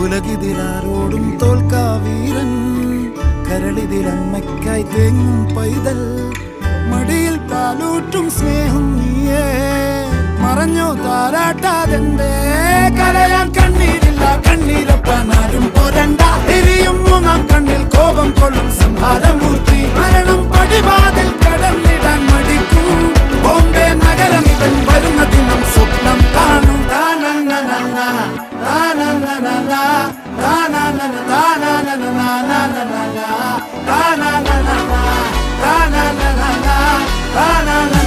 ഉലകിതിലാരോടും തോൽക്കാ വീരൻ, കരളിതിലമ്മയ്ക്കായി തേങ്ങും പൈതൽ, മടിയിൽ പാലൂറ്റും സ്നേഹം നീയേ. മറഞ്ഞോ താരാട്ടാതെന്റെ കരയാൻ കണ്ണീരില്ല, കണ്ണീരൊപ്പാനാരും പോരണ്ട. എരിയും മൂന്നാം കണ്ണിൽ കോപം കൊള്ളും സംഹാരമൂർത്തി, മരണം പടിവാതിൽ കടന്നിടാൻ മടിക്കും. ബോംബെ നഗരം ഇവൻ വരുന്ന ദിനം സ്വപ്നം കാണും. Na